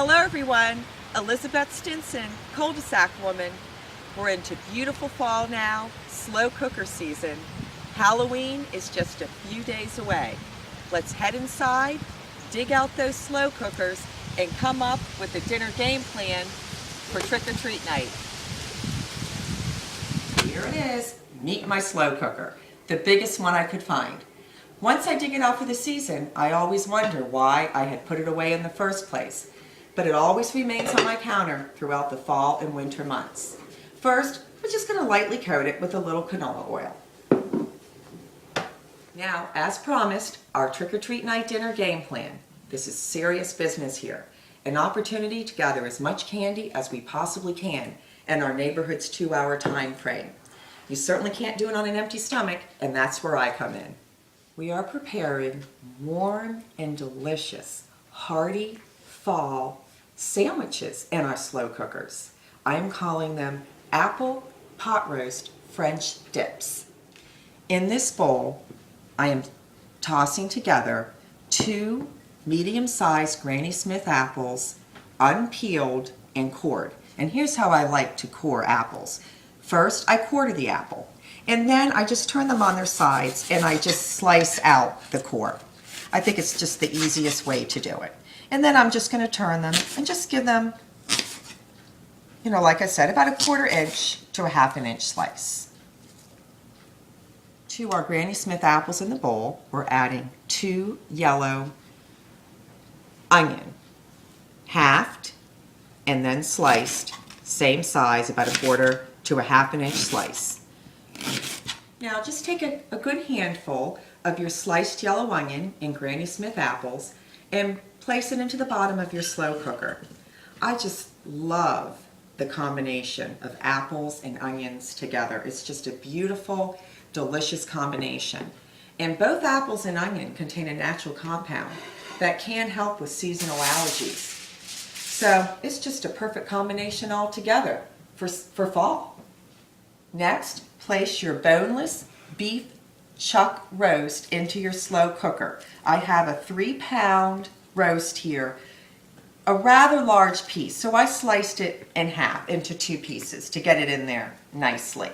Hello everyone, Elizabeth Stinson, Cul-de-sac woman. We're into beautiful fall now, slow cooker season. Halloween is just a few days away. Let's head inside, dig out those slow cookers, and come up with a dinner game plan for trick-or-treat night. Here it is, meet my slow cooker, the biggest one I could find. Once I dig it out for the season, I always wonder why I had put it away in the first place. But it always remains on my counter throughout the fall and winter months. First, we're just going to lightly coat it with a little canola oil. Now, as promised, our trick-or-treat night dinner game plan. This is serious business here. An opportunity to gather as much candy as we possibly can in our neighborhood's 2-hour time frame. You certainly can't do it on an empty stomach, and that's where I come in. We are preparing warm and delicious, hearty fall sandwiches in our slow cookers. I'm calling them apple pot roast French dips. In this bowl, I am tossing together 2 medium-sized Granny Smith apples, unpeeled and cored. And here's how I like to core apples. First, I quarter the apple, and then I just turn them on their sides and I just slice out the core. I think it's just the easiest way to do it. And then I'm just going to turn them and just give them, like I said, about a 1/4 inch to a 1/2 inch slice. To our Granny Smith apples in the bowl, we're adding 2 yellow onion, halved and then sliced, same size, about a 1/4 to a 1/2 inch slice. Now just take a good handful of your sliced yellow onion and Granny Smith apples and place it into the bottom of your slow cooker. I just love the combination of apples and onions together. It's just a beautiful, delicious combination. And both apples and onion contain a natural compound that can help with seasonal allergies. So it's just a perfect combination altogether for fall. Next, place your boneless beef chuck roast into your slow cooker. I have a 3-pound roast here, a rather large piece, so I sliced it in half into 2 pieces to get it in there nicely.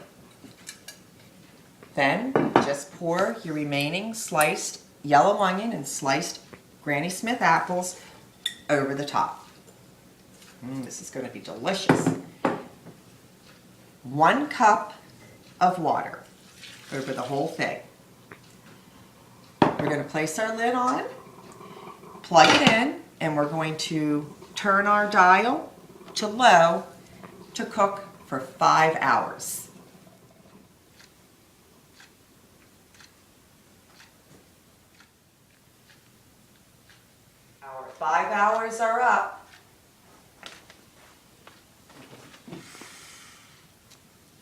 Then just pour your remaining sliced yellow onion and sliced Granny Smith apples over the top. This is going to be delicious. 1 cup of water over the whole thing. We're going to place our lid on, plug it in, and we're going to turn our dial to low to cook for 5 hours. Our 5 hours are up.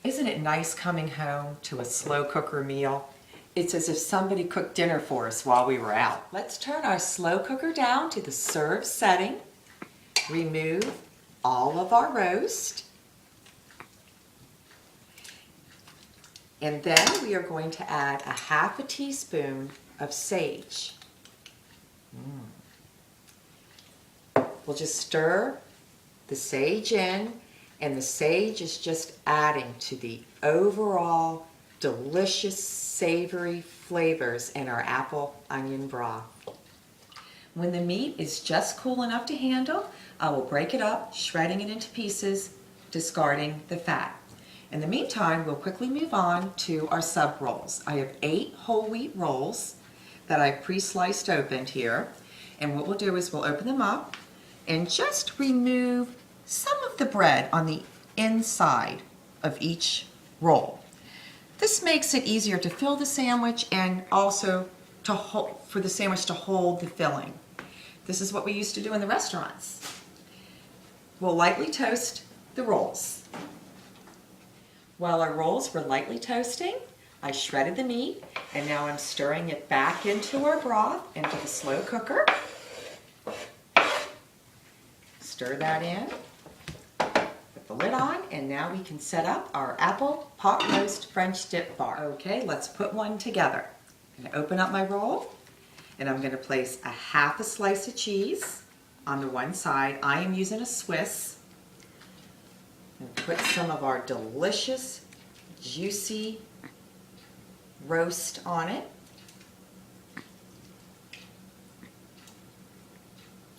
Isn't it nice coming home to a slow cooker meal? It's as if somebody cooked dinner for us while we were out. Let's turn our slow cooker down to the serve setting. Remove all of our roast. And then we are going to add a 1/2 teaspoon of sage. We'll just stir the sage in, and the sage is just adding to the overall delicious, savory flavors in our apple onion broth. When the meat is just cool enough to handle, I will break it up, shredding it into pieces, discarding the fat. In the meantime, we'll quickly move on to our sub rolls. I have 8 whole wheat rolls that I've pre-sliced opened here. And what we'll do is we'll open them up and just remove some of the bread on the inside of each roll. This makes it easier to fill the sandwich and also for the sandwich to hold the filling. This is what we used to do in the restaurants. We'll lightly toast the rolls. While our rolls were lightly toasting, I shredded the meat, and now I'm stirring it back into our broth, into the slow cooker. Stir that in. Put the lid on, and now we can set up our apple pot roast French dip bar. Okay, let's put one together. I'm going to open up my roll, and I'm going to place a 1/2 slice of cheese on the one side. I am using a Swiss. And put some of our delicious, juicy roast on it.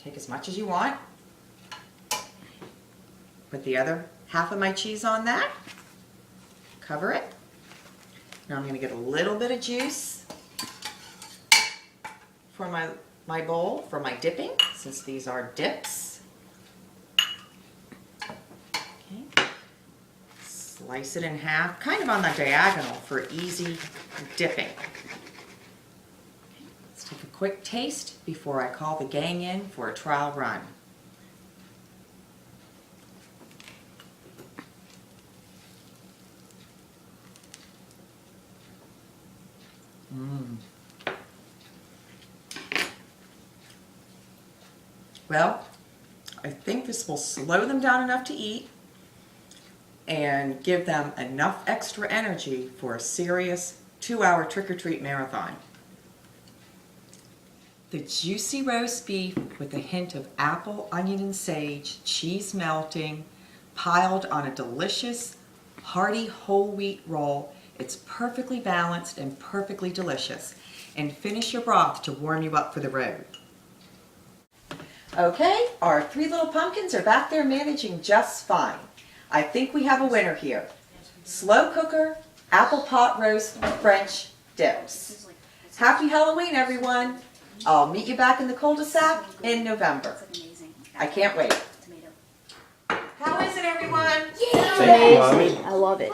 Take as much as you want. Put the other half of my cheese on that. Cover it. Now I'm going to get a little bit of juice for my bowl, for my dipping, since these are dips. Okay. Slice it in half, kind of on the diagonal for easy dipping. Let's take a quick taste before I call the gang in for a trial run. Well, I think this will slow them down enough to eat and give them enough extra energy for a serious 2-hour trick-or-treat marathon. The juicy roast beef with a hint of apple, onion, and sage, cheese melting, piled on a delicious, hearty whole wheat roll. It's perfectly balanced and perfectly delicious. And finish your broth to warm you up for the road. Okay, our 3 little pumpkins are back there managing just fine. I think we have a winner here. Slow cooker, apple pot roast, French dips. Happy Halloween, everyone. I'll meet you back in the cul-de-sac in November. I can't wait. How is it, everyone? Yay! Mommy. I love it.